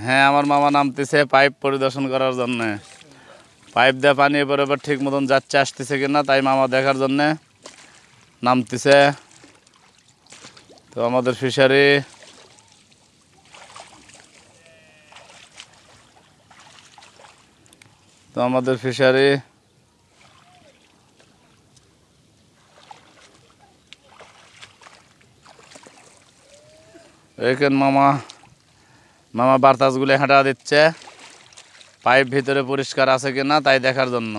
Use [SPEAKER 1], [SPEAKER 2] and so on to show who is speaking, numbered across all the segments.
[SPEAKER 1] হ্যাঁ, আমার মামা নামতেছে পাইপ পরিদর্শন করার জন্য। পাইপ দিয়ে পানি এবার এবার ঠিক মতন যাচ্ছে আসতেছে কিনা তাই মামা দেখার জন্য নামতেছে। তো আমাদের ফিশারি এখানে মামা বাতাসগুলো হাঁটা দিচ্ছে পাইপ ভিতরে পরিষ্কার আছে কিনা তাই দেখার জন্য।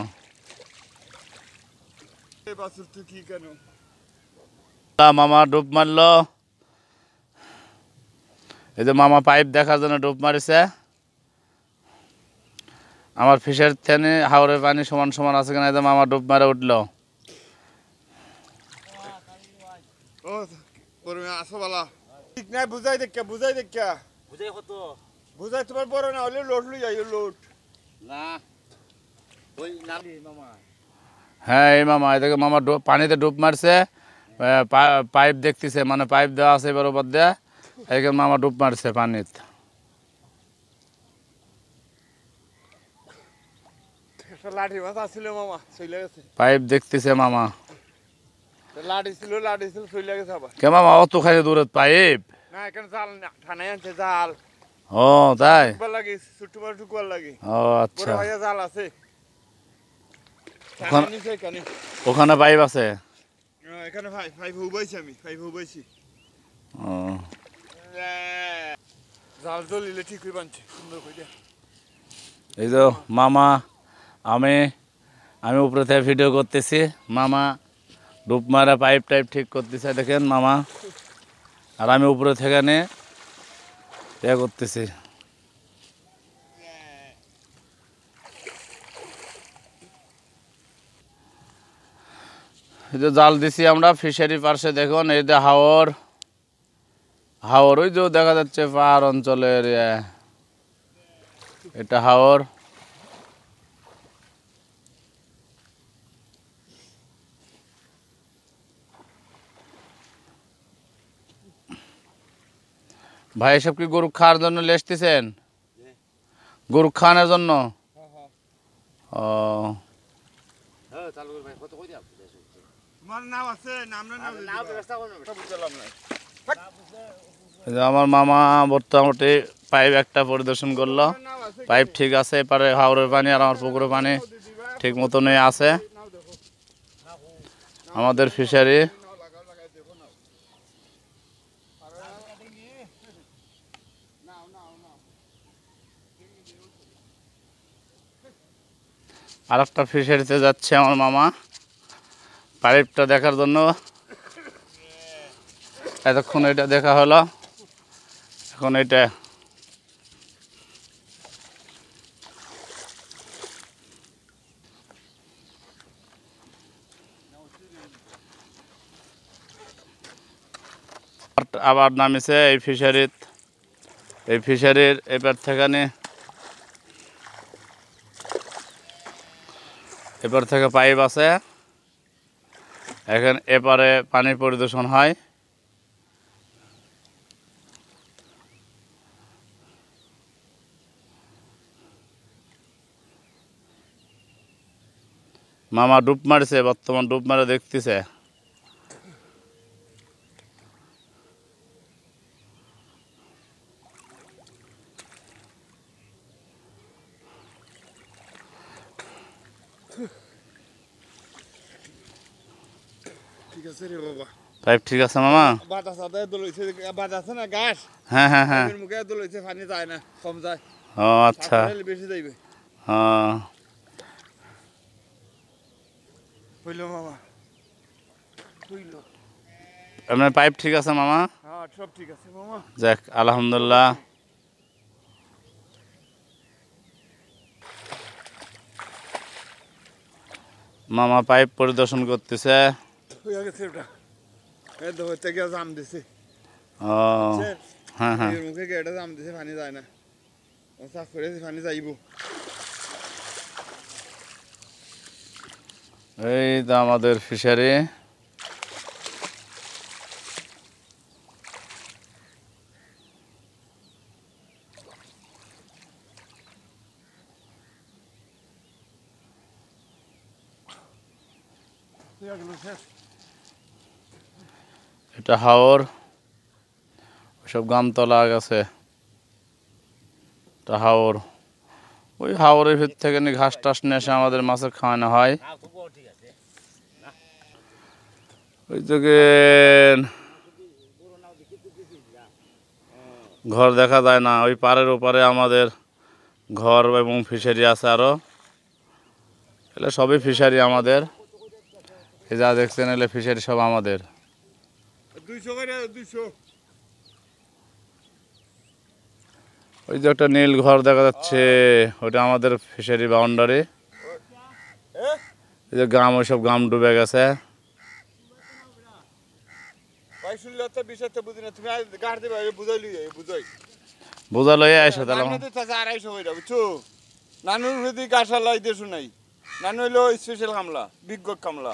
[SPEAKER 1] মামা ডুব মারলো, এই যে মামা পাইপ দেখার জন্য ডুব মারিছে। আমার ফিশের থেকে হাওরের পানি সমান সমান আছে কিনা, এই যে মামা ডুব মারে উঠলো।
[SPEAKER 2] বুঝাই তোমার বড় না হলে লোট লই যাই লোট
[SPEAKER 3] না ওই নালি মামা।
[SPEAKER 1] হ্যাঁ, এই মামা এদিকে মামা পানিতে ডুব মারছে, পাইপ দেখতেছে, মানে পাইপ দেওয়া আছে এবার ওপর দেয়া, এখানে মামা ডুব মারছে পানিতে।
[SPEAKER 2] লাঠি মাছ আসছিল মামা চলে গেছে।
[SPEAKER 1] পাইপ দেখতেছে মামা।
[SPEAKER 2] লাঠি ছিল চলে গেছে আবার।
[SPEAKER 1] কে মামা অত খাই দূরে পাইপ?
[SPEAKER 2] না এখানে জাল ঠানাই আনছে জাল।
[SPEAKER 1] ও তাই?
[SPEAKER 2] লাগে ছোট্ট বড় টুকুয়ার লাগে।
[SPEAKER 1] ও আচ্ছা,
[SPEAKER 2] বড় ভাইয়া জাল আছে
[SPEAKER 1] ওখানে পাইপ আছে।
[SPEAKER 2] এখানে ফাইভ হুবাইছি আমি
[SPEAKER 1] ও
[SPEAKER 2] জাল জ্বলিলে ঠিক হয়ে বানছে সুন্দর করে।
[SPEAKER 1] এই যে মামা আমি উপরে থেকে ভিডিও করতেছি, মামা ডুব মারা পাইপ টাইপ ঠিক করতেছে দেখেন মামা, আর আমি উপরে থেকে নিয়ে করতেছি। এই যে জাল দিছি আমরা ফিশারি পার্শ্বে, দেখুন এই যে হাওর ওই যে দেখা যাচ্ছে পাহাড় অঞ্চলের এটা হাওর। ভাই এসব কি গরু খাওয়ার জন্য লেসতেছেন? গরু খাওয়ানোর জন্য? ও
[SPEAKER 2] তোমার নাম আছে
[SPEAKER 1] আমার মামা মোটামুটি পাইপ একটা পরিদর্শন করলো, পাইপ ঠিক আছে, এপারে হাওরের পানি আর আমার পুকুরের পানি ঠিক মতনই আছে। আমাদের ফিশারি আর একটা ফিশারিতে যাচ্ছে আমার মামা পাইপটা দেখার জন্য। এতক্ষণ এটা দেখা হলো, এখন এটা আবার নামিছে এই ফিশারির এপার থেকে পাইপ আছে, এখন এপারে পানি পরিদর্শন হয়। মামা ডুব মারছে, বর্তমান ডুব মারে দেখতেছে।
[SPEAKER 2] ঠিক আছে রে বাবা,
[SPEAKER 1] পাইপ ঠিক আছে মামা?
[SPEAKER 2] বাতাস আদায় দলইছে, বাতাস আছে না গাছ,
[SPEAKER 1] হ্যাঁ হ্যাঁ হ্যাঁ,
[SPEAKER 2] মুখে দলইছে, পানি যায় না, কম যায়।
[SPEAKER 1] ও আচ্ছা,
[SPEAKER 2] বেশি যাইবে।
[SPEAKER 1] হ্যাঁ
[SPEAKER 2] হইল মামা, হইল।
[SPEAKER 1] আপনার পাইপ ঠিক আছে মামা?
[SPEAKER 2] হ্যাঁ সব ঠিক আছে মামা,
[SPEAKER 1] যাক আলহামদুলিল্লাহ। মামা পাইপ পরিদর্শন করতেছে।
[SPEAKER 2] হয়ে গেছে ওটা, এই ধরতে গিয়ে জাম দিছে।
[SPEAKER 1] ও হ্যাঁ হ্যাঁ,
[SPEAKER 2] মুখে গেটে জাম দিছে, পানি যায় না, সাফ করে পানি যাইব।
[SPEAKER 1] এই তো আমাদের ফিশারি। এটা হাওর, ওইসব গামতলা গেছে। এটা হাওর, ওই হাওরের ভিতর থেকে নিয়ে ঘাস টাস নিয়ে এসে আমাদের মাছের খাওয়ানো হয়। ওই থেকে ঘর দেখা যায় না, ওই পাড়ের ওপারে আমাদের ঘর এবং ফিশারি আছে আরো। এগুলো সবই ফিশারি আমাদের, এই যা দেখছেন এগুলো ফিশারি সব আমাদের।
[SPEAKER 2] 200 করে 200।
[SPEAKER 1] ওই যে একটা নীল ঘর দেখা যাচ্ছে, ওটা আমাদের ফিশারি বাউন্ডারি। এই যে গ্রাম, ওইসব গ্রাম ডুবে গেছে।
[SPEAKER 2] ভাই শুনলে তো বিষয়টা বুঝি না, তুমি গাড় দিবা বুঝাইলি বুঝাই।
[SPEAKER 1] বোঝা লইয়া আসে তাহলে।
[SPEAKER 2] নানু তো 250 কইরা বুঝছো, নানুর যদি গাছ লাই দেশু নাই, নানু হইলো স্পেশাল কামলা, বিজ্ঞ কামলা।